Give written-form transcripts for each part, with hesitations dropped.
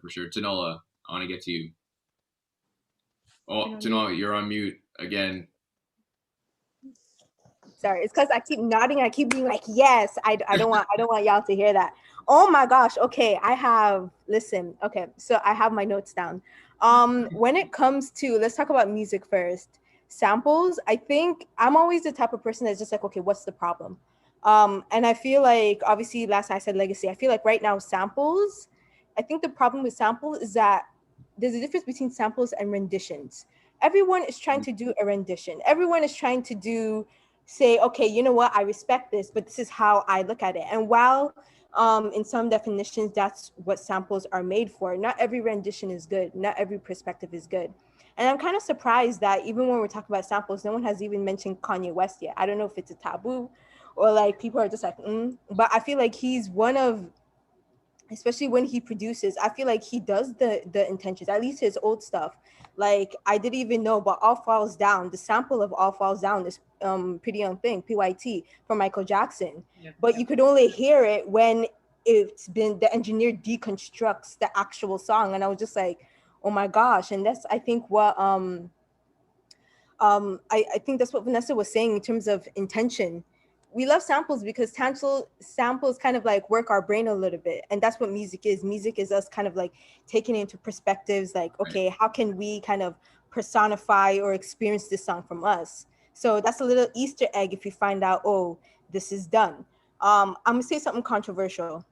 for sure. Tinuola, I want to get to you. Oh, Tinuola, you're on mute again. Sorry, it's because I keep nodding. I keep being like, yes. I don't want y'all to hear that. Oh my gosh. Okay, listen. Okay, so I have my notes down. When it comes to, let's talk about music first. Samples. I think I'm always the type of person that's just like, okay, what's the problem? And I feel like, obviously, last I said legacy. I feel like right now samples. I think the problem with samples is that there's a difference between samples and renditions. Everyone is trying to do a rendition. Everyone is trying to say, okay, you know what, I respect this, but this is how I look at it. And while in some definitions, that's what samples are made for, not every rendition is good. Not every perspective is good. And I'm kind of surprised that even when we're talking about samples, no one has even mentioned Kanye West yet. I don't know if it's a taboo or like people are just like, but I feel like he's one of, especially when he produces, I feel like he does the intentions, at least his old stuff. Like, I didn't even know, but All Falls Down, the sample of All Falls Down is Pretty Young Thing, PYT, from Michael Jackson. Yeah. But you could only hear it when the engineer deconstructs the actual song. And I was just like, oh my gosh. And that's, I think, what I think that's what Vanessa was saying in terms of intention. We love samples because samples kind of like work our brain a little bit. And that's what music is. Music is us kind of like taking into perspectives like, okay, how can we kind of personify or experience this song from us? So that's a little Easter egg if you find out, oh, this is done. I'm gonna say something controversial.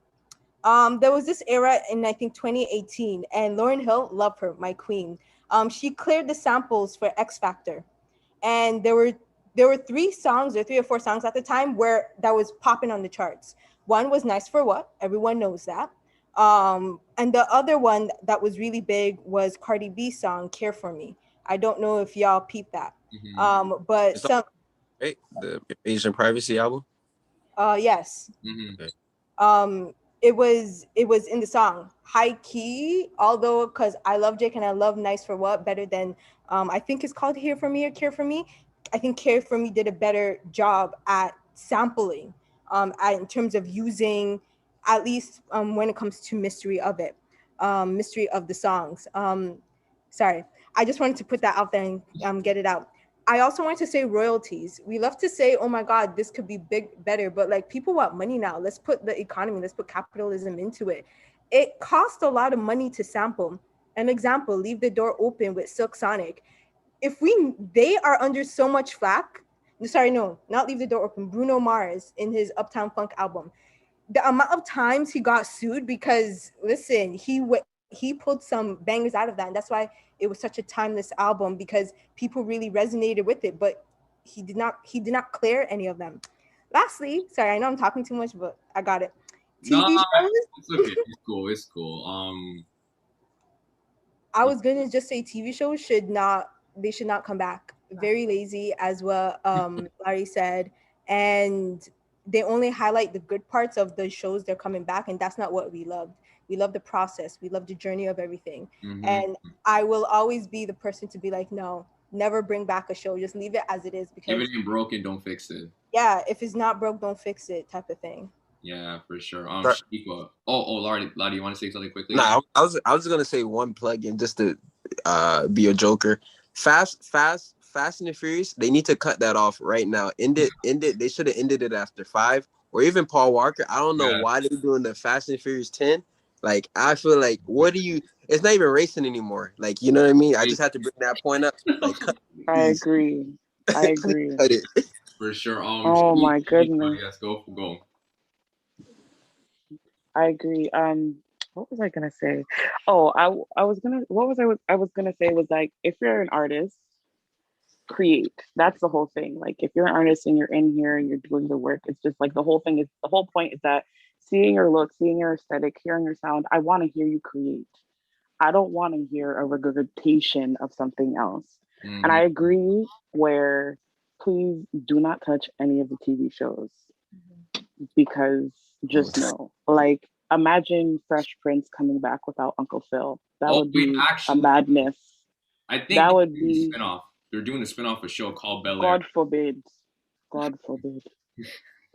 There was this era in, I think, 2018, and Lauryn Hill, love her, my queen. She cleared the samples for X Factor. And there were three or four songs at the time where that was popping on the charts. One was Nice for What? Everyone knows that. And the other one that was really big was Cardi B's song, Care For Me. I don't know if y'all peeped that. Mm-hmm. But it's some... Right? The Asian Privacy album? Yes. Mm-hmm. Okay. It was in the song High Key, although because I love Jake and I love Nice for What better than I think it's called Here For Me or Care For Me. I think Care For Me did a better job at sampling in terms of using, at least when it comes to mystery of the songs. Sorry, I just wanted to put that out there and get it out. I also want to say royalties. We love to say, oh my God, this could be better, but like people want money now. Let's put the economy, let's put capitalism into it. It costs a lot of money to sample. An example, Leave the Door Open with Silk Sonic. They are under so much flack. Sorry, no, not Leave the Door Open. Bruno Mars in his Uptown Funk album. The amount of times he got sued because, listen, he pulled some bangers out of that. And that's why it was such a timeless album, because people really resonated with it, but he did not clear any of them. Lastly, sorry, I know I'm talking too much, but I got it. TV shows. It's okay. It's cool. I was gonna just say TV shows should not come back. Very lazy, as what Larry said, and they only highlight the good parts of the shows they're coming back, and that's not what we loved. We love the process. We love the journey of everything. Mm-hmm. And I will always be the person to be like, no, never bring back a show. Just leave it as it is. Because if it ain't broken, don't fix it. Yeah, if it's not broke, don't fix it, type of thing. Yeah, for sure. Shenikqwa. Ladi, you want to say something quickly? Nah, I was gonna say one plug-in just to be a joker. Fast and the Furious, they need to cut that off right now. End it. They should have ended it after 5, or even Paul Walker. I don't know why they're doing the Fast and Furious 10. Like, I feel like, it's not even racing anymore. Like, you know what I mean? I just have to bring that point up. Like, I agree. Cut it. For sure. Oh my goodness. Yes, go. I agree. What was I gonna say? Oh, I was gonna say was like, if you're an artist, create. That's the whole thing. Like, if you're an artist and you're in here and you're doing the work, it's just like the whole point is that seeing your look, seeing your aesthetic, hearing your sound, I want to hear you create. I don't want to hear a regurgitation of something else. Mm-hmm. And I agree where please do not touch any of the TV shows, because just know, like, imagine Fresh Prince coming back without Uncle Phil. That would be a madness. I think that would be a spinoff. They're doing a spinoff of a show called Bel Air. God forbid. God forbid.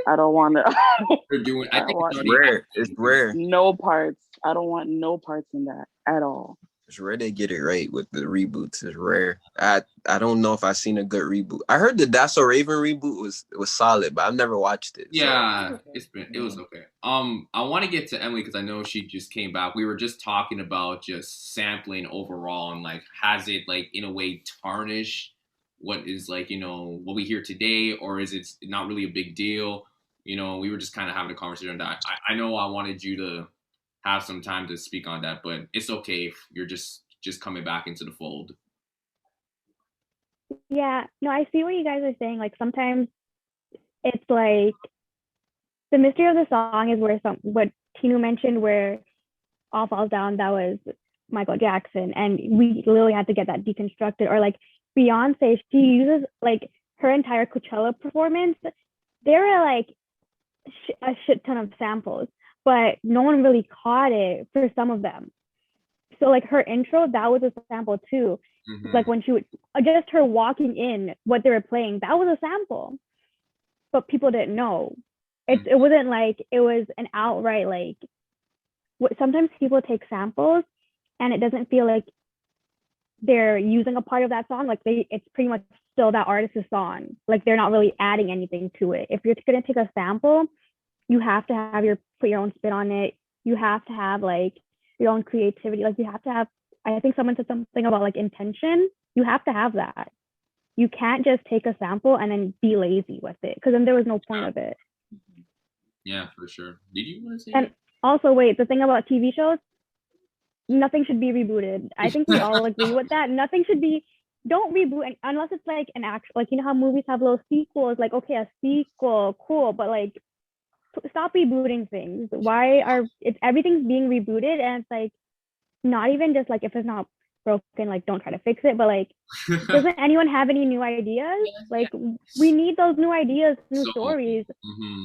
I don't want to. They're doing. I think it's It's already rare. It's rare. No parts. I don't want no parts in that at all. It's rare they get it right with the reboots. It's rare. I don't know if I've seen a good reboot. I heard the That's So Raven reboot was solid, but I've never watched it. So. Yeah, it was okay. I want to get to Emily because I know she just came back. We were just talking about just sampling overall and like has it like in a way tarnished what is like, you know, what we hear today, or is it not really a big deal? You know, we were just kind of having a conversation on that. I know I wanted you to have some time to speak on that, but it's okay if you're just coming back into the fold. Yeah, no, I see what you guys are saying. Like sometimes it's like the mystery of the song is where what Tinu mentioned, where All Falls Down, that was Michael Jackson, and we literally had to get that deconstructed. Or like Beyonce, she uses like her entire Coachella performance. There are like a shit ton of samples, but no one really caught it for some of them. So like her intro, that was a sample too. Mm-hmm. Like when she would just her walking in, what they were playing, that was a sample, but people didn't know. It wasn't like it was an outright like. Sometimes people take samples, and it doesn't feel like they're using a part of that song. Like it's pretty much still that artist's song. Like they're not really adding anything to it. If you're gonna take a sample, you have to have put your own spin on it. You have to have like your own creativity. Like you have to have. I think someone said something about like intention. You have to have that. You can't just take a sample and then be lazy with it, because then there was no point of it. Yeah, for sure. Did you want to say? And also, wait, the thing about TV shows, nothing should be rebooted. I think we all agree with that. Nothing should be. Don't reboot unless it's like an actual, like, you know how movies have little sequels. Like, okay, a sequel, cool, but like, stop rebooting things. Everything's being rebooted, and it's like not even just like if it's not broken, like don't try to fix it, but like doesn't anyone have any new ideas? Like we need those new ideas, new stories,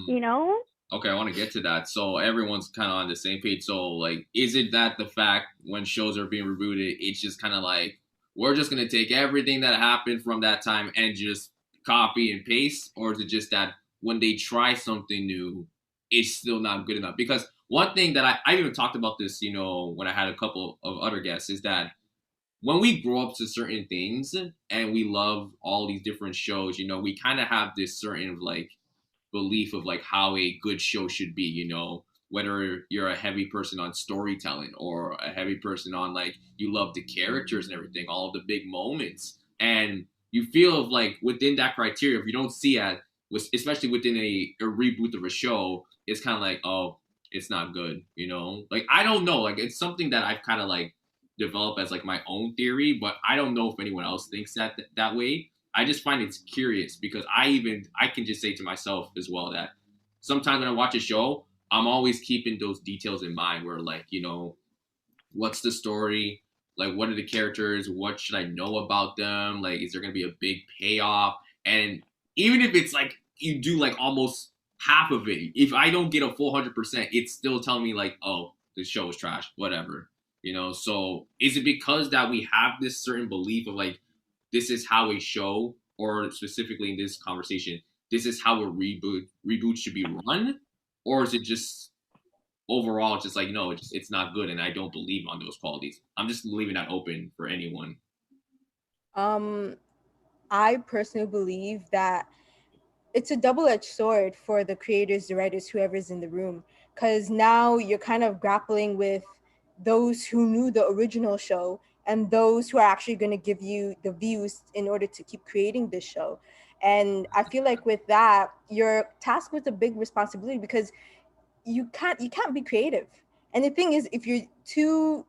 you know? Okay, I want to get to that. So everyone's kind of on the same page. So like, is it that the fact when shows are being rebooted, it's just kind of like, we're just going to take everything that happened from that time and just copy and paste? Or is it just that when they try something new, it's still not good enough? Because one thing that I even talked about this, you know, when I had a couple of other guests, is that when we grow up to certain things and we love all these different shows, you know, we kind of have this certain like belief of like how a good show should be, you know, whether you're a heavy person on storytelling or a heavy person on like you love the characters and everything, all of the big moments, and you feel like within that criteria, if you don't see it, especially within a reboot of a show, it's kind of like, oh, it's not good, you know? Like, I don't know, like it's something that I've kind of like developed as like my own theory, but I don't know if anyone else thinks that way. I just find it's curious because I can just say to myself as well that sometimes when I watch a show, I'm always keeping those details in mind where like, you know, what's the story? Like, what are the characters? What should I know about them? Like, is there going to be a big payoff? And even if it's like, you do like almost half of it, if I don't get a full 100%, it's still telling me like, oh, the show is trash, whatever, you know? So is it because that we have this certain belief of like, this is how a show, or specifically in this conversation, this is how a reboot should be run? Or is it just overall just like, no, it's not good and I don't believe on those qualities? I'm just leaving that open for anyone. I personally believe that it's a double-edged sword for the creators, the writers, whoever's in the room, because now you're kind of grappling with those who knew the original show and those who are actually going to give you the views in order to keep creating this show. And I feel like with that, you're tasked with a big responsibility because you can't be creative. And the thing is, if you're too,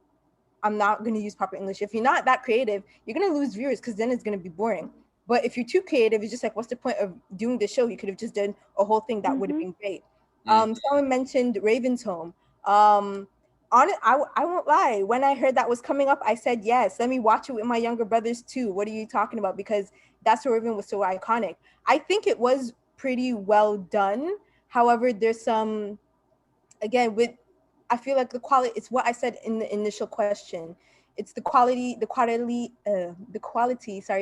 I'm not going to use proper English, if you're not that creative, you're going to lose viewers because then it's going to be boring. But if you're too creative, it's just like, what's the point of doing the show? You could have just done a whole thing that would have been great. Someone mentioned Raven's Home. I won't lie. When I heard that was coming up, I said, yes, let me watch it with my younger brothers too. What are you talking about? Because That's So Raven was so iconic. I think it was pretty well done. However, there's some, again, I feel like the quality, it's what I said in the initial question. It's the quality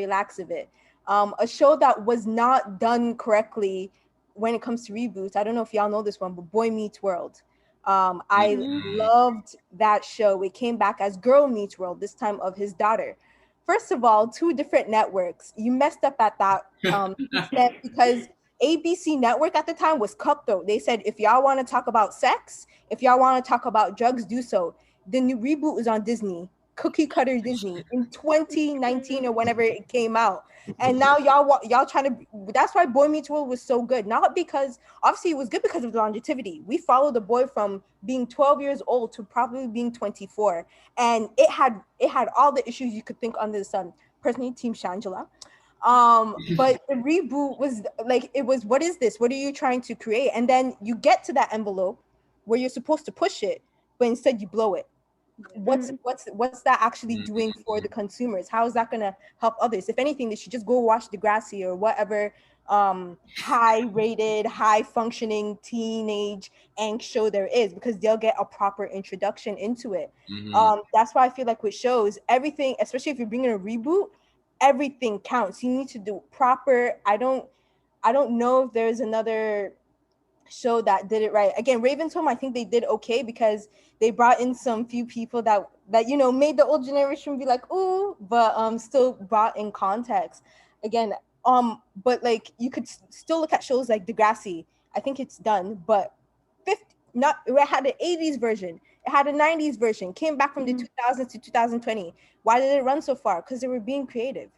lacks of it. A show that was not done correctly when it comes to reboots, I don't know if y'all know this one, but Boy Meets World. I loved that show. It came back as Girl Meets World, this time of his daughter. First of all, 2 different networks. You messed up at that extent because ABC Network at the time was cutthroat. They said, if y'all want to talk about sex, if y'all want to talk about drugs, do so. The new reboot was on Disney, cookie cutter Disney, in 2019 or whenever it came out. And now y'all trying to, that's why Boy Meets World was so good. Not because, obviously it was good because of the longevity. We followed the boy from being 12 years old to probably being 24. And it had all the issues you could think under the sun. Personally, Team Shangela. But the reboot was like, it was, what is this? What are you trying to create? And then you get to that envelope where you're supposed to push it, but instead you blow it. What's that actually doing for the consumers? How is that going to help others? If anything, they should just go watch Degrassi or whatever high rated, high functioning teenage angst show there is, because they'll get a proper introduction into it. That's why I feel like with shows, everything, especially if you're bringing a reboot, everything counts. You need to do proper. I don't know if there's another show that did it right. Again, Raven's Home, I think they did okay because they brought in some few people that you know made the old generation be like, ooh, but still brought in context. Again, but like you could still look at shows like Degrassi. I think it's done, but it had an 80s version, it had a 90s version, came back from the 2000s to 2020. Why did it run so far? Because they were being creative.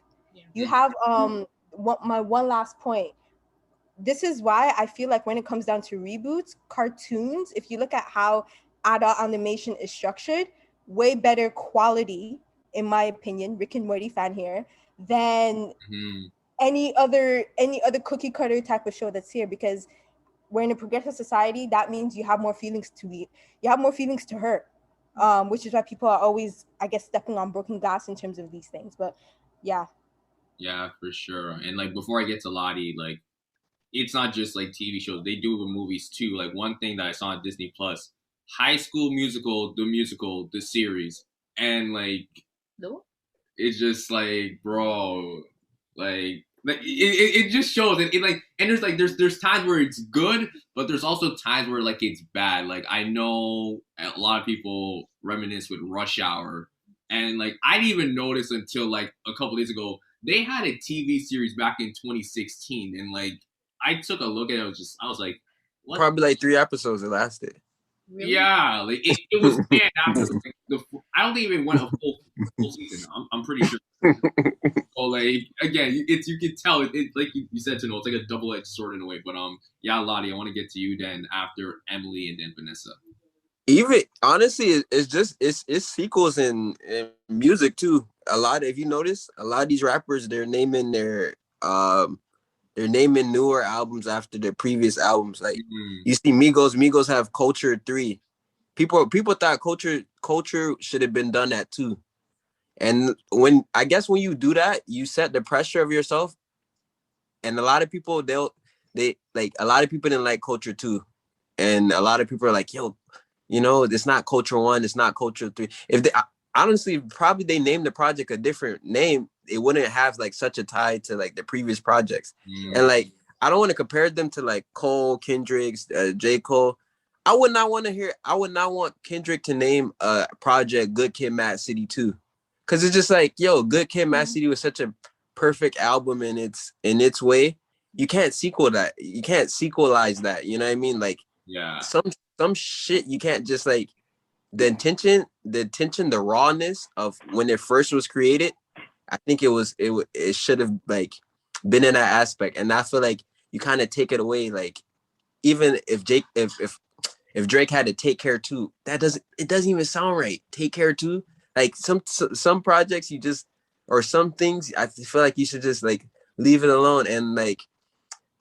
You have my one last point. This is why I feel like when it comes down to reboots, cartoons, if you look at how adult animation is structured, way better quality, in my opinion, Rick and Morty fan here, than any other cookie cutter type of show that's here. Because we're in a progressive society, that means you have more feelings to hurt, which is why people are always, I guess, stepping on broken glass in terms of these things. But yeah, for sure. And like before I get to Ladi, like, it's not just like TV shows. They do it with movies too. Like one thing that I saw on Disney Plus, High School Musical, the series. And like, it's just like, bro, like it just shows it like, and there's times where it's good, but there's also times where like it's bad. Like I know a lot of people reminisce with Rush Hour, and like I didn't even notice until like a couple days ago they had a TV series back in 2016, and like I took a look at it. I was like, what? Probably like 3 episodes it lasted. Really? Yeah, like it was banned after I don't think it even went a full season. I'm pretty sure. So like again, you can tell it like you said, Tinuola, it's like a double-edged sword in a way. But yeah, Ladi, I want to get to you then after Emily and then Vanessa. Even honestly, it's sequels in music too. A lot, if you notice, a lot of these rappers, they're naming newer albums after their previous albums. Like you see Migos have Culture 3. People thought Culture should have been done at 2. And when you do that, you set the pressure of yourself. And a lot of people a lot of people didn't like Culture 2. And a lot of people are like, yo, you know, it's not Culture 1, it's not Culture 3. If they honestly, probably they named the project a different name, it wouldn't have like such a tie to like the previous projects. And like I don't want to compare them to like Cole, Kendrick's, J. Cole. I would not want Kendrick to name a project Good Kid, Mad City 2. Cause it's just like, yo, Good Kid, Mad City was such a perfect album in its way. You can't sequel that. You can't sequelize that. You know what I mean? Like some shit you can't just like the intention, the rawness of when it first was created. I think it should have like been in that aspect. And I feel like you kind of take it away. Like even if Drake had to Take Care too, it doesn't even sound right. Take Care too. Like some projects you just, or some things I feel like you should just like leave it alone. And like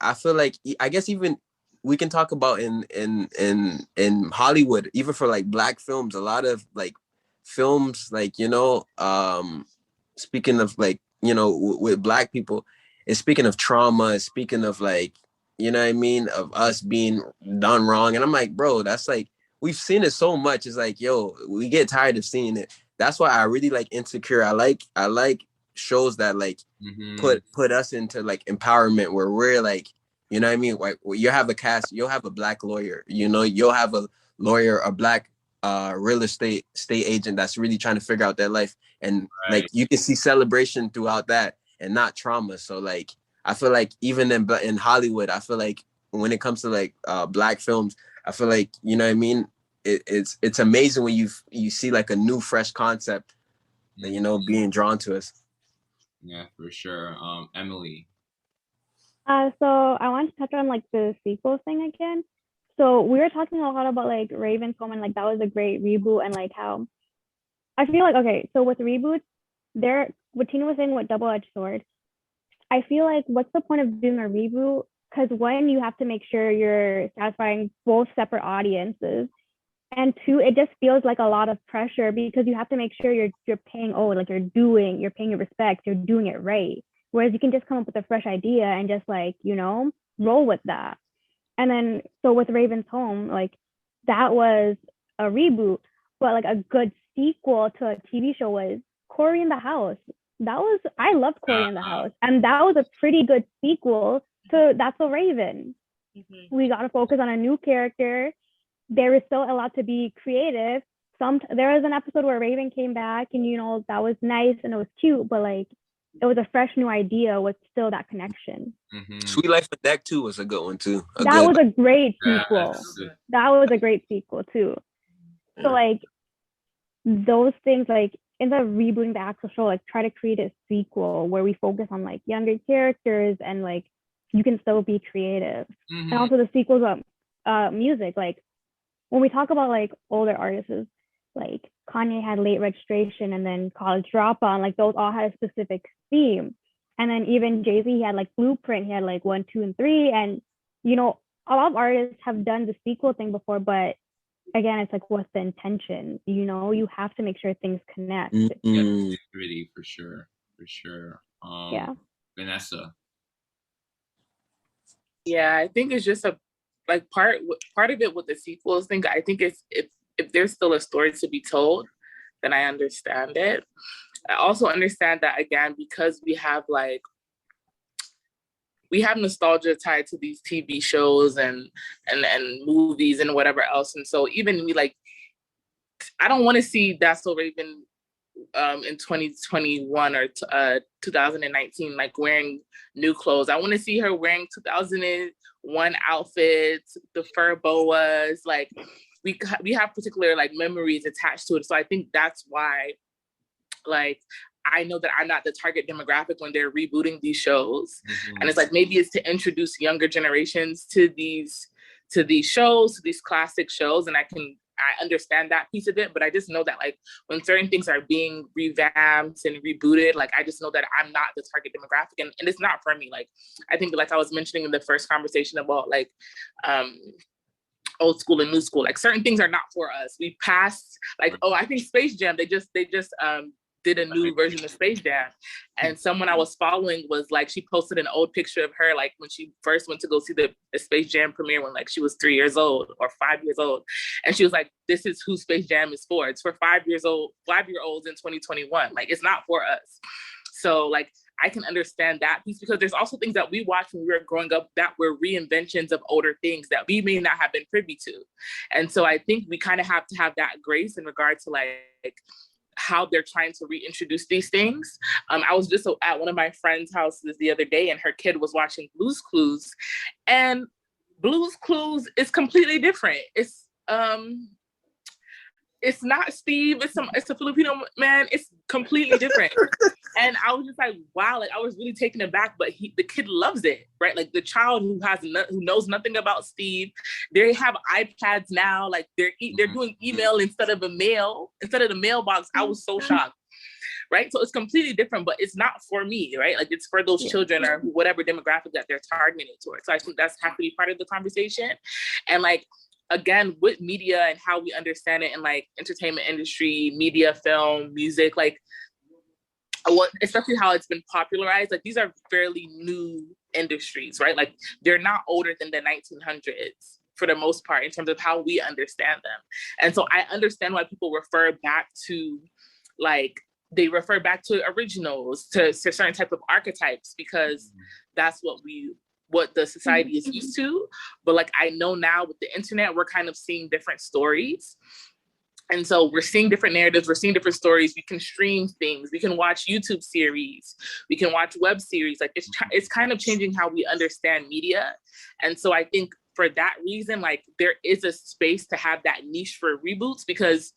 I feel like I guess even we can talk about in Hollywood, even for like Black films, a lot of like films like, you know, speaking of like, you know, with Black people, it's speaking of trauma, speaking of like, you know what I mean, of us being done wrong. And I'm like, bro, that's like, we've seen it so much. It's like, yo, we get tired of seeing it. That's why I really like Insecure. I like shows that like put us into like empowerment where we're like, You know what I mean? Like you have a cast, you'll have a black lawyer, you know, you'll have a lawyer, a black real estate agent that's really trying to figure out their life. And like you can see celebration throughout that and not trauma. So like I feel like even in Hollywood, I feel like when it comes to like black films, I feel like, you know what I mean? It's amazing when you see like a new fresh concept, you know, being drawn to us. Yeah, for sure. Emily. So I want to touch on like the sequel thing again. So we were talking a lot about like Raven's Home and like that was a great reboot and like how I feel like, okay, so with reboots, what Tina was saying with double-edged sword, I feel like what's the point of doing a reboot? Because one, you have to make sure you're satisfying both separate audiences. And two, it just feels like a lot of pressure because you have to make sure you're paying, like you're paying your respect, you're doing it right. Whereas you can just come up with a fresh idea and just like, you know, roll with that. And then, so with Raven's Home, like that was a reboot, but like a good sequel to a TV show was Cory in the House. I loved Cory in the House. And that was a pretty good sequel to That's So Raven. Mm-hmm. We got to focus on a new character. There is still allowed to be creative. There was an episode where Raven came back and, you know, that was nice and it was cute, but like, it was a fresh new idea with still that connection. Mm-hmm. Sweet Life of Deck 2 was a good one too. That was a great sequel. That was a great sequel too. So like those things, like instead of rebooting the actual show, like try to create a sequel where we focus on like younger characters and like you can still be creative. Mm-hmm. And also the sequels of music, like when we talk about like older artists, like Kanye had Late Registration and then College Dropout, and like those all had a specific theme. And then even Jay-Z, he had like Blueprint, he had like 1, 2, and 3. And, you know, a lot of artists have done the sequel thing before, but again, it's like, what's the intention? You know, you have to make sure things connect. Yeah, really, for sure. Yeah. Vanessa. Yeah, I think it's just like part of it with the sequels thing. I think it's if there's still a story to be told, then I understand it. I also understand that, again, because we have nostalgia tied to these TV shows and movies and whatever else. And so even me, like, I don't want to see That's So Raven in 2021 or 2019, like wearing new clothes. I want to see her wearing 2001 outfits, the fur boas, like, we have particular like memories attached to it. So I think that's why, like, I know that I'm not the target demographic when they're rebooting these shows. Mm-hmm. And it's like, maybe it's to introduce younger generations to these shows, to these classic shows. And I understand that piece of it, but I just know that like when certain things are being revamped and rebooted, like I just know that I'm not the target demographic, and it's not for me. Like I think, like I was mentioning in the first conversation about like old school and new school, like certain things are not for us. We passed like, I think Space Jam, they just did a new version of Space Jam, and someone I was following was like, she posted an old picture of her like when she first went to go see the Space Jam premiere when like she was 3 years old or 5 years old, and she was like, this is who Space Jam is for. It's for 5-year-olds in 2021. Like, it's not for us. So like I can understand that piece, because there's also things that we watched when we were growing up that were reinventions of older things that we may not have been privy to. And so I think we kind of have to have that grace in regard to like how they're trying to reintroduce these things. I was just at one of my friend's houses the other day, and her kid was watching Blue's Clues, and Blue's Clues is completely different. It's not Steve. It's a Filipino man. It's completely different. And I was just like, wow, like I was really taken aback, but the kid loves it, right? Like the child who knows nothing about Steve, they have iPads now. Like they're doing email instead of the mailbox. I was so shocked, right? So it's completely different, but it's not for me, right? Like it's for those children or whatever demographic that they're targeting towards. So I think that's have to be part of the conversation. And like, again, with media and how we understand it in like entertainment industry, media, film, music, like especially how it's been popularized, like these are fairly new industries, right? Like they're not older than the 1900s for the most part in terms of how we understand them. And so I understand why people refer back to originals, to certain type of archetypes, because that's what we what the society is used to. But like, I know now with the internet, we're kind of seeing different stories. And so we're seeing different narratives, we're seeing different stories. We can stream things, we can watch YouTube series, we can watch web series. Like it's kind of changing how we understand media. And so I think for that reason, like there is a space to have that niche for reboots, because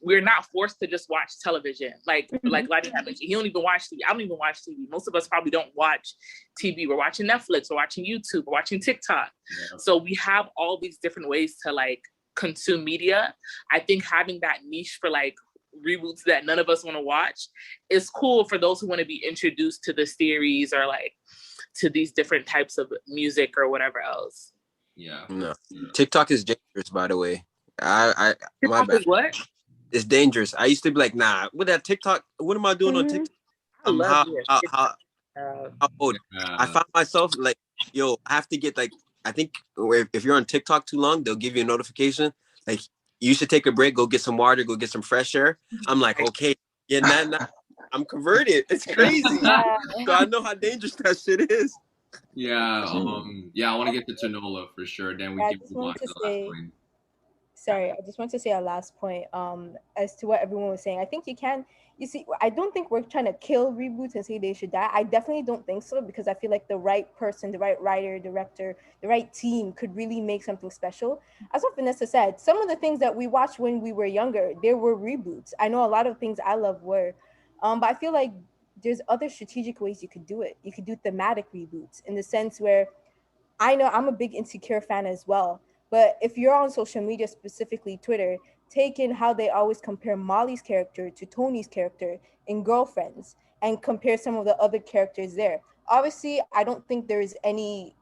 we're not forced to just watch television. Like Ladi had mentioned, he don't even watch TV. I don't even watch TV. Most of us probably don't watch TV. We're watching Netflix, we're watching YouTube, we're watching TikTok. Yeah. So we have all these different ways to like consume media. I think having that niche for like reboots that none of us want to watch is cool for those who want to be introduced to the series or like to these different types of music or whatever else. Yeah. No. TikTok is dangerous, by the way. I my TikTok bad. is what? It's dangerous. I used to be like, nah, with that TikTok, what am I doing on TikTok? How old? I found myself like, yo, I have to get like, I think if you're on TikTok too long, they'll give you a notification. Like, you should take a break, go get some water, go get some fresh air. I'm like, okay, yeah, nah, I'm converted. It's crazy. So I know how dangerous that shit is. Yeah, I want to get to Tinuola for sure. Then we can move on to the last point. Sorry, I just want to say a last point as to what everyone was saying. I think you see, I don't think we're trying to kill reboots and say they should die. I definitely don't think so, because I feel like the right person, the right writer, director, the right team could really make something special. As what Vanessa said, some of the things that we watched when we were younger, there were reboots. I know a lot of things I love were, but I feel like there's other strategic ways you could do it. You could do thematic reboots in the sense where, I know I'm a big Insecure fan as well. But if you're on social media, specifically Twitter, take in how they always compare Molly's character to Tony's character in Girlfriends and compare some of the other characters there. Obviously, I don't think there is any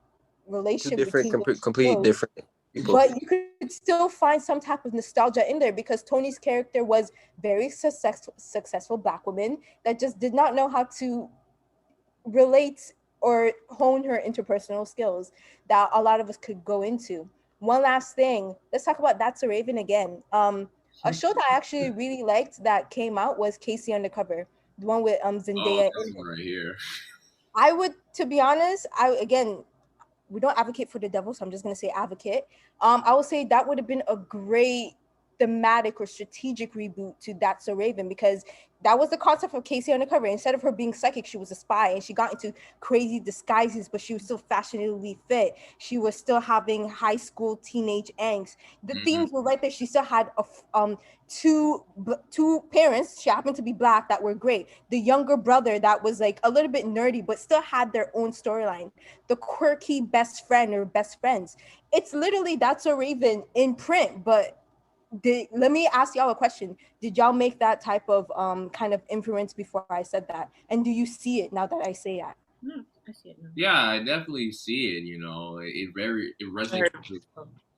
relation between completely different people. But you could still find some type of nostalgia in there, because Tony's character was very successful Black woman that just did not know how to relate or hone her interpersonal skills that a lot of us could go into. One last thing, let's talk about That's a Raven again. A show that I actually really liked that came out was Casey Undercover, the one with Zendaya. Oh, this one right here. I would, to be honest, we don't advocate for the devil, so I'm just gonna say advocate. I would say that would have been a great thematic or strategic reboot to That's a Raven, because that was the concept of Casey Undercover. Instead of her being psychic, she was a spy, and she got into crazy disguises, but she was still fashionably fit. She was still having high school teenage angst. The themes were right there. She still had two parents. She happened to be Black that were great. The younger brother that was like a little bit nerdy, but still had their own storyline. The quirky best friend or best friends. It's literally That's a Raven in print, but let me ask y'all a question. Did y'all make that type of kind of inference before I said that? And do you see it now that I say that? No, I see it now. Yeah, I definitely see it, it resonates with,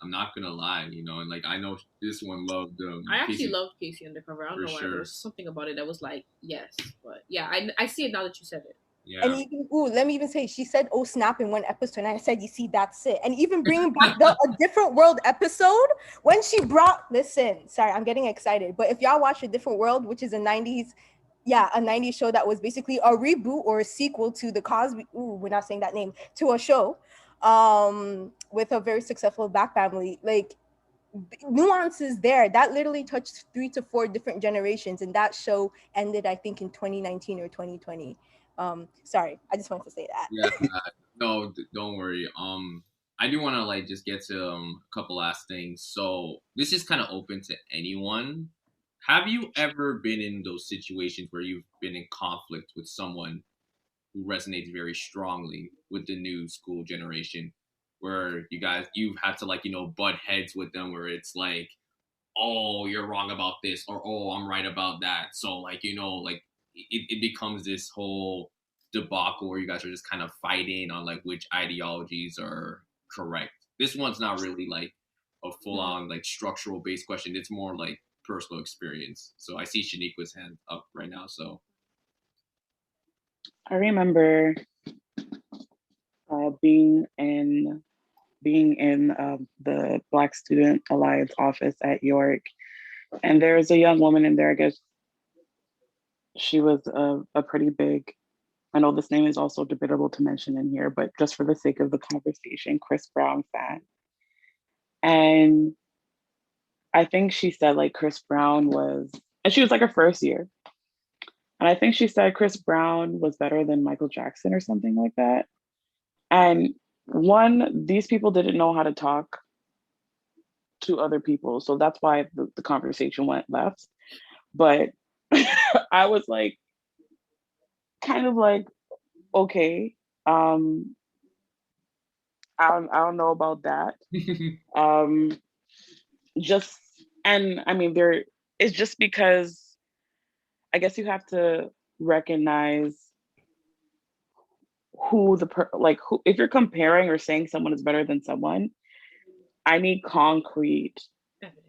I'm not gonna lie, and like I know this one loved I actually loved Casey Undercover. I don't know why. There was something about it that was like, yes. But yeah, I see it now that you said it. Yeah. And even, let me even say, she said, "Oh snap!" in one episode, and I said, "You see, that's it." And even bringing back a Different World episode when she brought. Listen, sorry, I'm getting excited. But if y'all watch A Different World, which is a '90s show that was basically a reboot or a sequel to the Cosby. We're not saying that name, to a show, with a very successful Black family. Like, nuances there that literally touched 3 to 4 different generations, and that show ended, I think, in 2019 or 2020. Sorry, I just wanted to say that. Yeah, no, don't worry. I do want to like just get to a couple last things. So this is kind of open to anyone. Have you ever been in those situations where you've been in conflict with someone who resonates very strongly with the new school generation, where you've had to like butt heads with them, where it's like, oh, you're wrong about this, or oh, I'm right about that. So like like it becomes this whole debacle where you guys are just kind of fighting on like which ideologies are correct. This one's not really like a full-on like structural based question. It's more like personal experience. So I see Shenikqwa's hand up right now. So I remember being in the Black Student Alliance office at York, and there was a young woman in there. I guess she was a pretty big I know this name is also debatable to mention in here, but just for the sake of the conversation, Chris Brown fan. And I think she said like Chris Brown was, and she was like her first year. And I think she said Chris Brown was better than Michael Jackson or something like that. And one, these people didn't know how to talk to other people. So that's why the conversation went left. But I was like, kind of like, okay, I don't know about that. Just, and I mean, there, it's just because I guess you have to recognize who who, if you're comparing or saying someone is better than someone, I need concrete,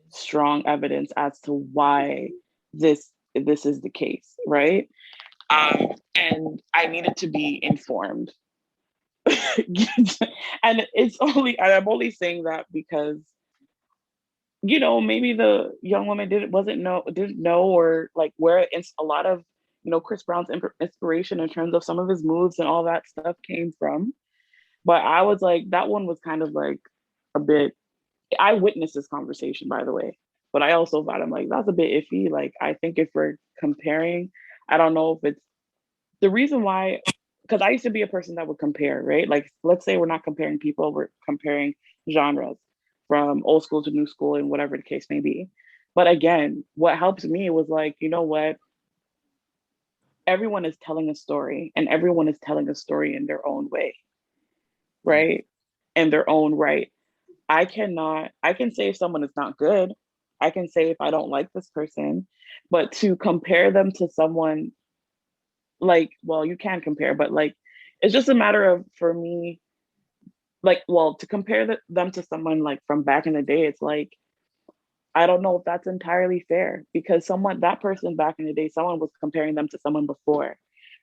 strong evidence as to why this is the case, right? And I needed to be informed. And I'm only saying that because, you know, maybe the young woman didn't know, or like where it's a lot of, you know, Chris Brown's inspiration in terms of some of his moves and all that stuff came from. But I was like, that one was kind of like a bit, I witnessed this conversation, by the way, but I also thought, I'm like, that's a bit iffy. Like, I think if we're comparing, I don't know if it's the reason why, because I used to be a person that would compare, right? Like, let's say we're not comparing people, we're comparing genres from old school to new school and whatever the case may be. But again, what helped me was like, you know what? Everyone is telling a story, and everyone is telling a story in their own way, right? In their own right. I can say if someone is not good. I can say if I don't like this person, but to compare them to someone, like, well, you can compare, but like, it's just a matter of, for me, like, well, to compare them to someone like from back in the day, it's like, I don't know if that's entirely fair, because that person back in the day, someone was comparing them to someone before,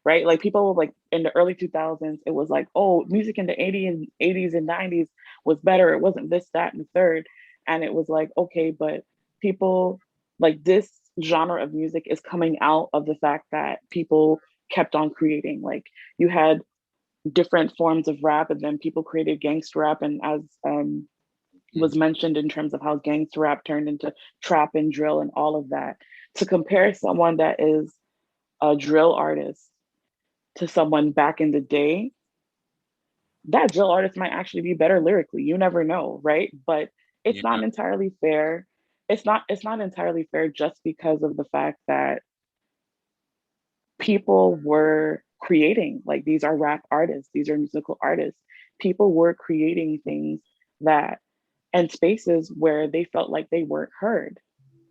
right? Like, people were like, in the early 2000s, it was like, oh, music in the 80s and 90s was better. It wasn't this, that, and the third. And it was like, okay, but people, like, this genre of music is coming out of the fact that people kept on creating. Like, you had different forms of rap, and then people created gangster rap, and as was mentioned in terms of how gangster rap turned into trap and drill and all of that. To compare someone that is a drill artist to someone back in the day, that drill artist might actually be better lyrically. You never know, right? But it's not entirely fair. It's not entirely fair, just because of the fact that people were creating, like, these are rap artists, these are musical artists. People were creating things that, and spaces where they felt like they weren't heard,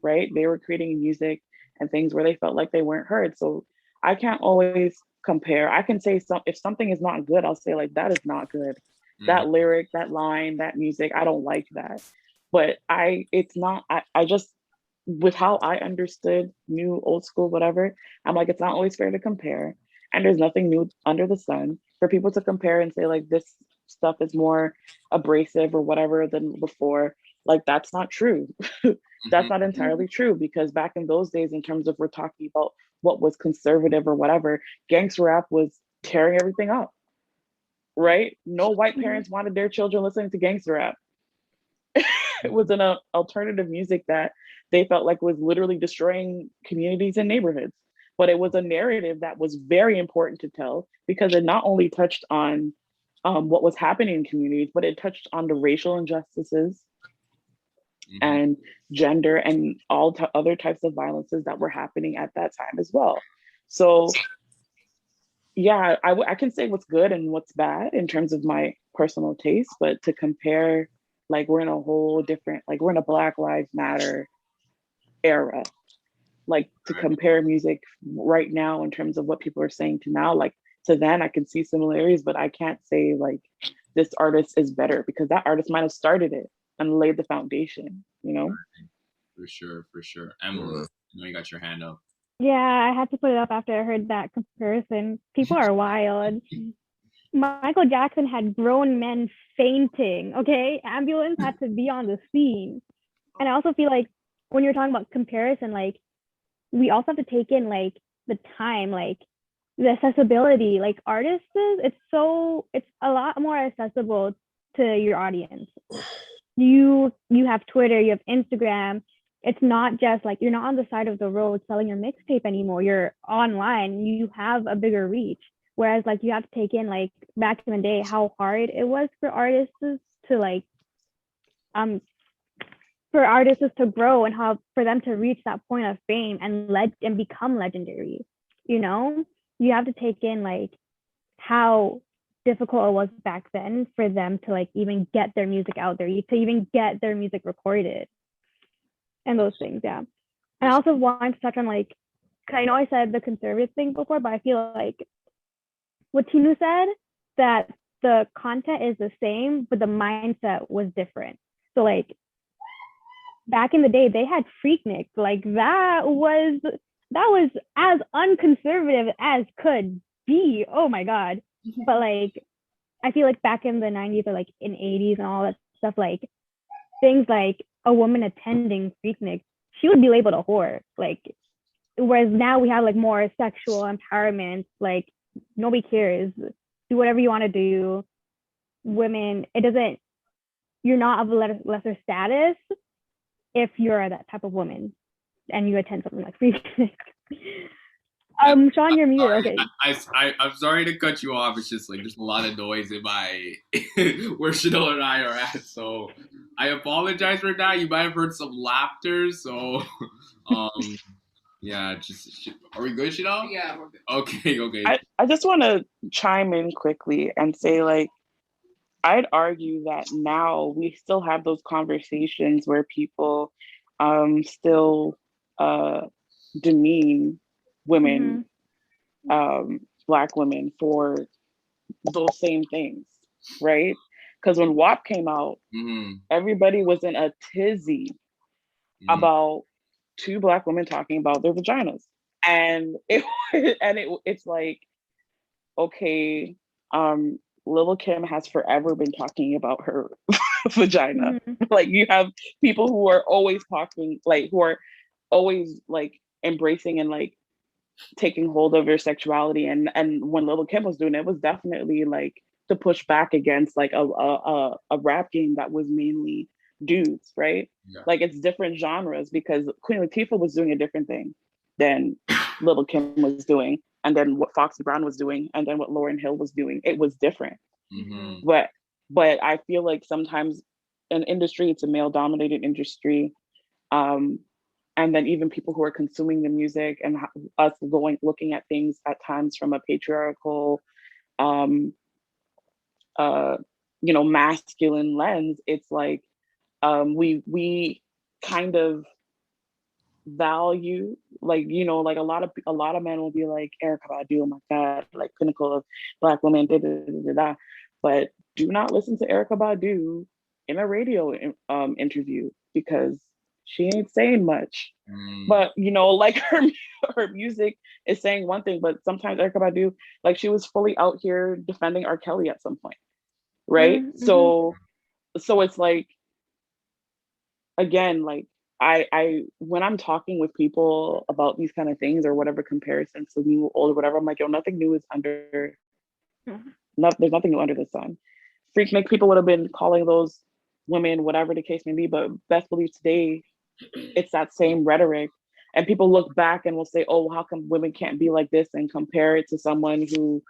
right? They were creating music and things where they felt like they weren't heard. So I can't always compare. I can say if something is not good, I'll say like, that is not good. That lyric, that line, that music, I don't like that. But I just, with how I understood new, old school, whatever, I'm like, it's not always fair to compare. And there's nothing new under the sun for people to compare and say like, this stuff is more abrasive or whatever than before. Like, that's not true. That's not entirely true, because back in those days, in terms of, we're talking about what was conservative or whatever, gangster rap was tearing everything up, right? No white parents wanted their children listening to gangster rap. It was an alternative music that they felt like was literally destroying communities and neighborhoods. But it was a narrative that was very important to tell, because it not only touched on what was happening in communities, but it touched on the racial injustices and gender and all other types of violences that were happening at that time as well. So yeah, I can say what's good and what's bad in terms of my personal taste, but to compare, like, we're in a whole different, like, we're in a Black Lives Matter era. Like, to compare music right now in terms of what people are saying to now, like, to then, I can see similarities, but I can't say like this artist is better, because that artist might have started it and laid the foundation, you know? For sure. Emily, I know you got your hand up. Yeah, I had to put it up after I heard that comparison. People are wild. Michael Jackson had grown men fainting, okay? Ambulance had to be on the scene. And I also feel like when you're talking about comparison, like, we also have to take in like the time, like, the accessibility, like artists, it's a lot more accessible to your audience. You have Twitter, you have Instagram. It's not just like you're not on the side of the road selling your mixtape anymore. You're online. You have a bigger reach. Whereas like you have to take in like back in the day how hard it was for artists to like for artists to grow and how for them to reach that point of fame and become legendary. You know, you have to take in like how difficult it was back then for them to like even get their music out there, to even get their music recorded and those things. Yeah. And I also wanted to touch on like, cause I know I said the conservative thing before, but I feel like what Tinu said, that the content is the same, but the mindset was different. So like back in the day, they had Freaknik. Like that was as unconservative as could be. Oh my God. But like, I feel like back in the 90s or like in 80s and all that stuff, like things like a woman attending Freaknik, she would be labeled a whore. Like, whereas now we have like more sexual empowerment, like nobody cares. Do whatever you want to do. Women, you're not of a lesser status if you're that type of woman and you attend something like Freaknik. Sean, you're muted. Okay. I'm sorry to cut you off. It's just like there's a lot of noise in my where Shenel and I are at. So I apologize for that. You might have heard some laughter. So yeah, just are we good, Shenel? Yeah. Okay. I just want to chime in quickly and say like I'd argue that now we still have those conversations where people still demean women, Black women for those same things, right? Because when WAP came out, everybody was in a tizzy about two Black women talking about their vaginas, and it's like, okay, Lil' Kim has forever been talking about her vagina. Like you have people who are always talking, like who are always like embracing and like taking hold of their sexuality. And when Lil' Kim was doing it, it was definitely like to push back against like a rap game that was mainly dudes, right? Yeah. Like it's different genres because Queen Latifah was doing a different thing than Lil' Kim was doing, and then what Foxy Brown was doing, and then what Lauryn Hill was doing. It was different. But I feel like sometimes in industry, it's a male-dominated industry. And then even people who are consuming the music and us looking at things at times from a patriarchal, masculine lens, it's like we kind of value, like, like a lot of men will be like, Erykah Badu, oh my God, like pinnacle of Black women, da, da, da, da, da. But do not listen to Erykah Badu in a radio interview because she ain't saying much. But like her music is saying one thing, but sometimes Erykah Badu, like she was fully out here defending R. Kelly at some point, right? So it's like, again, like I when I'm talking with people about these kind of things or whatever comparisons to new, old, or whatever, I'm like, yo, nothing new is under there's nothing new under the sun. Freaknik people would have been calling those women whatever the case may be, but best believe today it's that same rhetoric, and people look back and will say, oh, how come women can't be like this, and compare it to someone who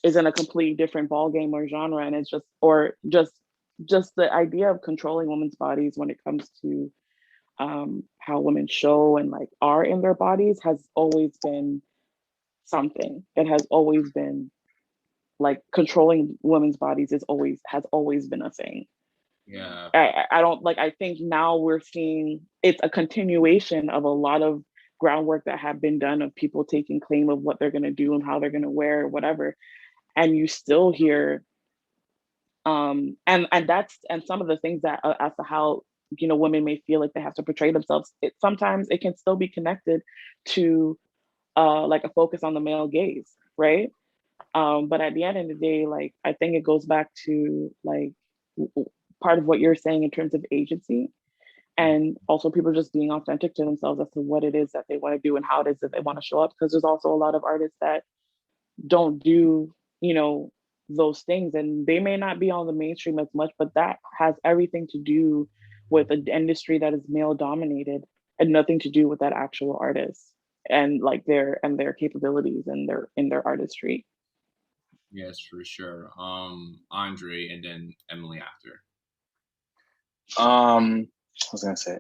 is in a completely different ball game or genre. And it's just the idea of controlling women's bodies when it comes to how women show and like are in their bodies has always been something. It has always been like controlling women's bodies has always been a thing. Yeah. I don't like, I think now we're seeing it's a continuation of a lot of groundwork that have been done of people taking claim of what they're going to do and how they're going to wear whatever. And you still hear and some of the things that as to how women may feel like they have to portray themselves, sometimes it can still be connected to like a focus on the male gaze, right? But at the end of the day, like I think it goes back to like part of what you're saying in terms of agency, and also people just being authentic to themselves as to what it is that they want to do and how it is that they want to show up. Because there's also a lot of artists that don't do, those things, and they may not be on the mainstream as much, but that has everything to do with an industry that is male dominated and nothing to do with that actual artist and like their capabilities and their artistry. Yes, for sure. Andre and then Emily after. I was gonna say,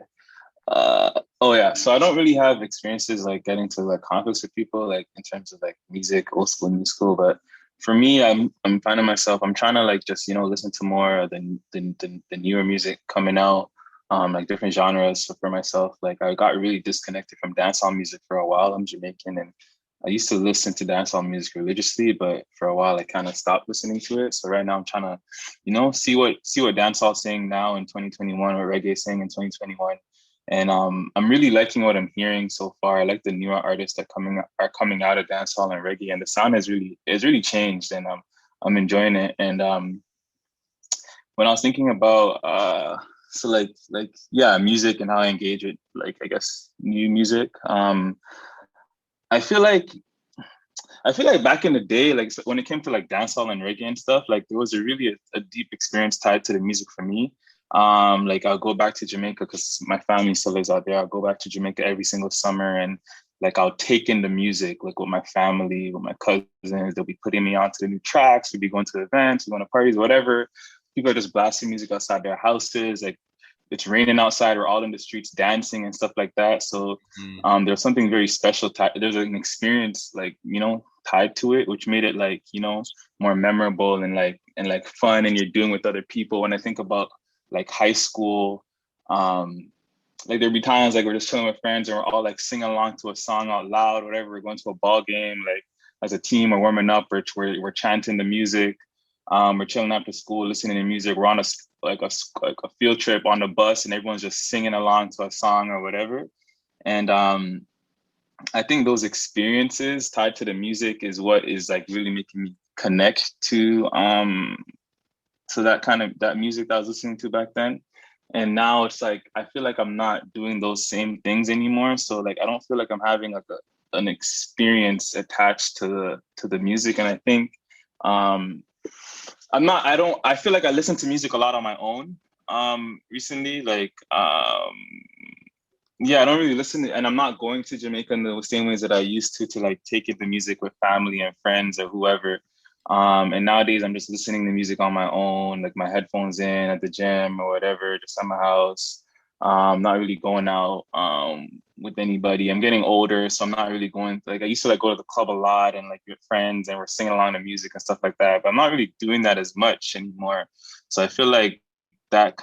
oh yeah, so I don't really have experiences like getting to like conflicts with people like in terms of like music, old school, new school. But for me, I'm finding myself, I'm trying to like just listen to more of the newer music coming out, like different genres. So for myself, like I got really disconnected from dancehall music for a while. I'm Jamaican, and I used to listen to dancehall music religiously, but for a while I kind of stopped listening to it. So right now I'm trying to, see what dancehall's saying now in 2021, or reggae saying in 2021. And I'm really liking what I'm hearing so far. I like the newer artists that are coming out of dancehall and reggae, and the sound has really changed, and I'm enjoying it. And when I was thinking about so like yeah, music and how I engage with like I guess new music, I feel like back in the day, like so when it came to like dancehall and reggae and stuff, like there was a deep experience tied to the music for me. Like I'll go back to Jamaica because my family still lives out there. I'll go back to Jamaica every single summer, and like I'll take in the music, like with my family, with my cousins. They'll be putting me onto the new tracks. We'll be going to events, we going to parties, whatever. People are just blasting music outside their houses. Like it's raining outside, we're all in the streets dancing and stuff like that. So there's something very special. There's an experience like, tied to it, which made it like, more memorable and like fun, and you're doing with other people. When I think about like high school, like there'd be times like we're just chilling with friends and we're all like singing along to a song out loud, whatever. We're going to a ball game, like as a team, we're warming up, we're chanting the music. We're chilling after school, listening to music. We're on a field trip on the bus, and everyone's just singing along to a song or whatever. And I think those experiences tied to the music is what is like really making me connect to that music that I was listening to back then. And now it's like I feel like I'm not doing those same things anymore. So like I don't feel like I'm having like an experience attached to the music. And I think I feel like I listen to music a lot on my own recently. Like yeah, I don't really listen and I'm not going to Jamaica in the same ways that I used to like take in the music with family and friends or whoever. And nowadays I'm just listening to music on my own, like my headphones in at the gym or whatever, just at my house. Not really going out with anybody. I'm getting older, so I'm not really going, like I used to like go to the club a lot and like with friends and we're singing along to music and stuff like that, but I'm not really doing that as much anymore. So I feel like that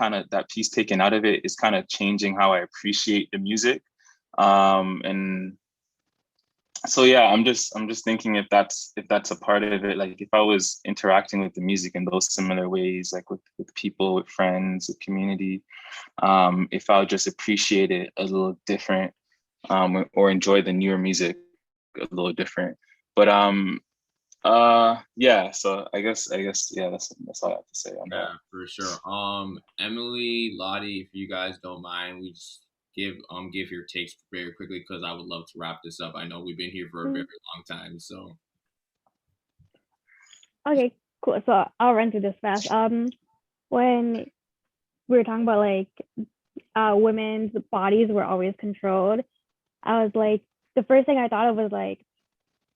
piece taken out of it is kind of changing how I appreciate the music. And so yeah, I'm just thinking if that's a part of it, like if I was interacting with the music in those similar ways, like with people, with friends, with community, if I would just appreciate it a little different, or enjoy the newer music a little different. But yeah, so I guess yeah, that's all I have to say on that. Yeah, for sure. Emily, Ladi, if you guys don't mind, we just give your takes very quickly because I would love to wrap this up. I know we've been here for a very long time, so. Okay, cool. So I'll run through this fast. When we were talking about like women's bodies were always controlled, I was like, the first thing I thought of was like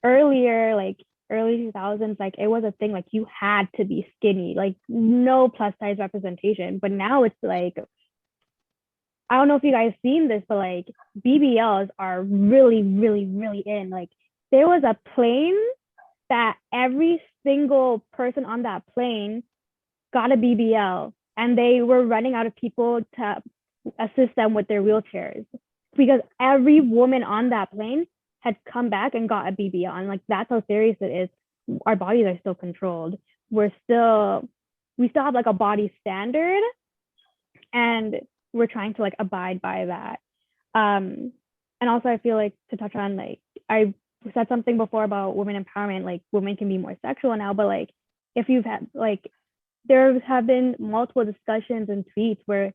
earlier, like early 2000s, like it was a thing, like you had to be skinny, like no plus size representation. But now it's like, I don't know if you guys seen this, but like BBLs are really, really, really in. Like there was a plane that every single person on that plane got a BBL, and they were running out of people to assist them with their wheelchairs because every woman on that plane had come back and got a BBL. And like that's how serious it is. Our bodies are still controlled. We still have like a body standard, and we're trying to like abide by that. And also I feel like, to touch on, like I said something before about women empowerment, like women can be more sexual now, but like if you've had like, there have been multiple discussions and tweets where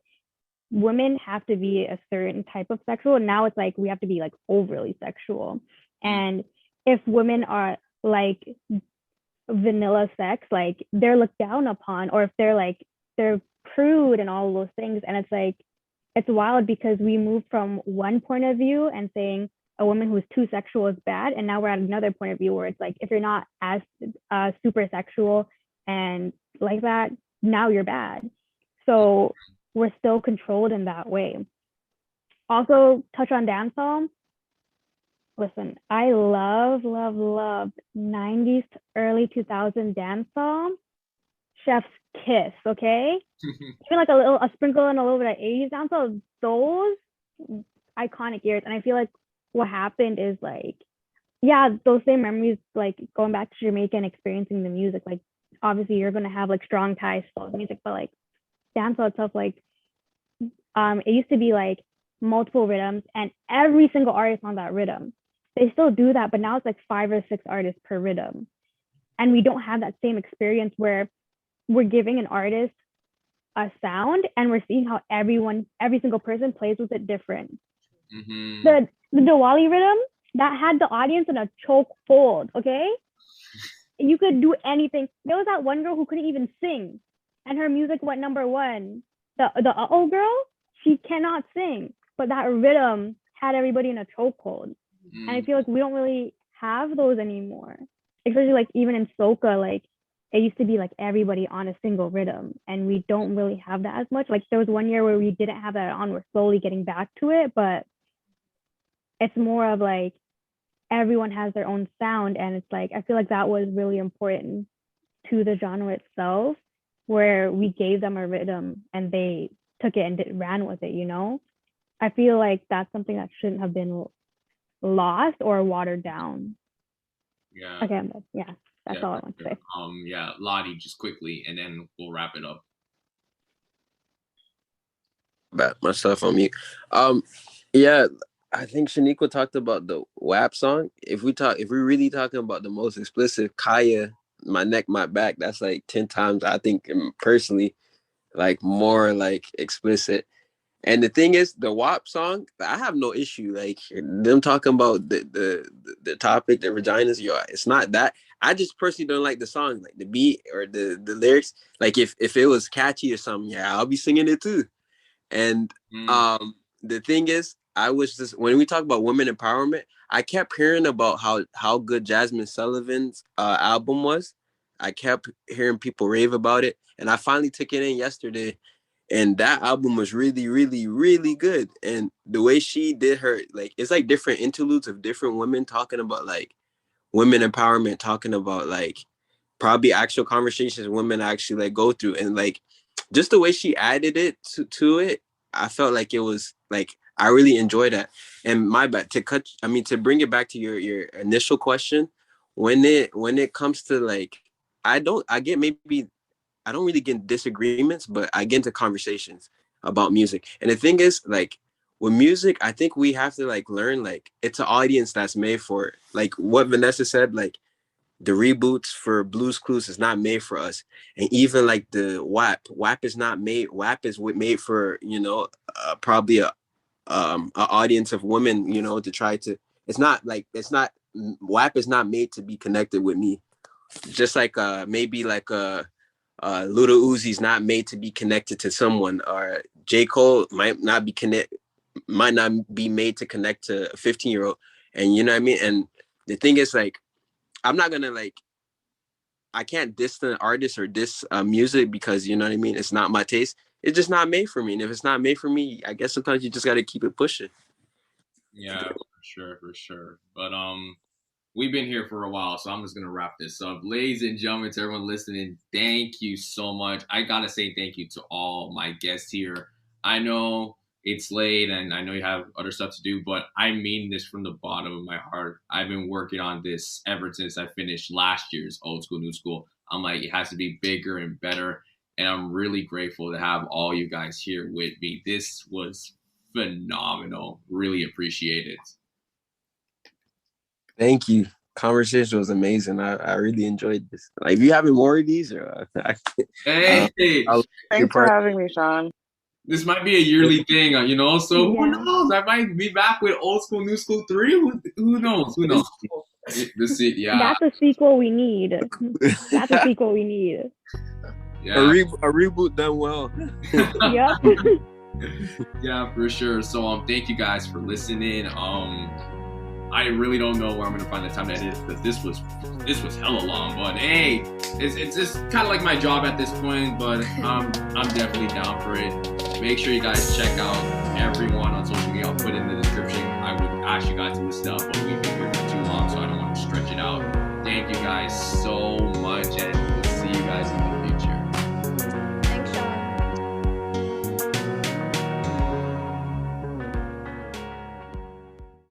women have to be a certain type of sexual, and now it's like we have to be like overly sexual. And if women are like vanilla sex, like they're looked down upon, or if they're prude and all those things. And it's like, it's wild because we moved from one point of view and saying a woman who's too sexual is bad, and now we're at another point of view where it's like, if you're not as super sexual and like that, now you're bad. So we're still controlled in that way. Also, touch on dancehall. Listen, I love 90s to early 2000 dancehall. Chef's kiss, okay? Even like a sprinkle and a little bit of 80s dancehall, those iconic years. And I feel like what happened is like, yeah, those same memories, like going back to Jamaica and experiencing the music, like obviously you're gonna have like strong ties to music, but like dancehall itself, like it used to be like multiple rhythms and every single artist on that rhythm. They still do that, but now it's like 5 or 6 artists per rhythm. And we don't have that same experience where we're giving an artist a sound and we're seeing how every single person plays with it different. Mm-hmm. The Diwali rhythm, that had the audience in a chokehold, okay? You could do anything. There was that one girl who couldn't even sing, and her music went #1. The uh-oh girl, she cannot sing, but that rhythm had everybody in a chokehold. And I feel like we don't really have those anymore. Especially like even in soca, like it used to be like everybody on a single rhythm, and we don't really have that as much. Like there was one year where we didn't have that on. We're slowly getting back to it, but it's more of like everyone has their own sound, and it's like I feel like that was really important to the genre itself, where we gave them a rhythm and they took it and ran with it, you know? I feel like that's something that shouldn't have been lost or watered down. Yeah. Okay, yeah, that's all I want to say. Yeah, Ladi, just quickly, and then we'll wrap it up. About myself on mute. Yeah, I think Shenikqwa talked about the WAP song. If we're really talking about the most explicit, Kaya, My Neck, My Back, that's like 10 times, I think, personally, like more like explicit. And the thing is, the WAP song, I have no issue. Like them talking about the topic, the vaginas, it's not that. I just personally don't like the song, like the beat or the lyrics. Like if it was catchy or something, yeah, I'll be singing it too. And the thing is, I was just, when we talk about women empowerment, I kept hearing about how good Jasmine Sullivan's album was. I kept hearing people rave about it, and I finally took it in yesterday. And that album was really, really, really good. And the way she did her, like, it's like different interludes of different women talking about like women empowerment, talking about like probably actual conversations women actually like go through. And like just the way she added it to it, I felt like it was like, I really enjoyed that. And my bad, to bring it back to your initial question, when it comes to like, I don't really get in disagreements, but I get into conversations about music. And the thing is, like, with music, I think we have to like learn, like, it's an audience that's made for it. Like what Vanessa said, like the reboots for Blue's Clues is not made for us. And even like the WAP is not made. WAP is made for, probably a audience of women, to try to, WAP is not made to be connected with me. Just like maybe like Little Uzi's not made to be connected to someone, or J. Cole might not be made to connect to a 15-year-old. And you know what I mean? And the thing is, like, I'm not gonna I can't diss the artist or diss music because, you know what I mean, it's not my taste. It's just not made for me. And if it's not made for me, I guess sometimes you just gotta keep it pushing. Yeah, for sure. But we've been here for a while, so I'm just gonna wrap this up. Ladies and gentlemen, to everyone listening, thank you so much. I gotta say thank you to all my guests here. I know it's late and I know you have other stuff to do, but I mean this from the bottom of my heart. I've been working on this ever since I finished last year's Old School, New School. I'm like, it has to be bigger and better. And I'm really grateful to have all you guys here with me. This was phenomenal. Really appreciate it. Thank you. Conversation was amazing. I really enjoyed this. Like, if you having more of these, or hey, thanks for having me, Shon. This might be a yearly thing, so who knows? I might be back with Old School, New School 3. Who knows? Yeah. That's a sequel we need. That's a sequel we need. Yeah. A reboot done well. Yep. Yeah, for sure. So thank you guys for listening. I really don't know where I'm gonna find the time to edit because this was hella long. But hey, it's just kind of like my job at this point. But I'm definitely down for it. Make sure you guys check out everyone on social media. I'll put it in the description. I would ask you guys to listen up, but we've been here for too long, so I don't want to stretch it out. Thank you guys so much, and we'll see you guys in the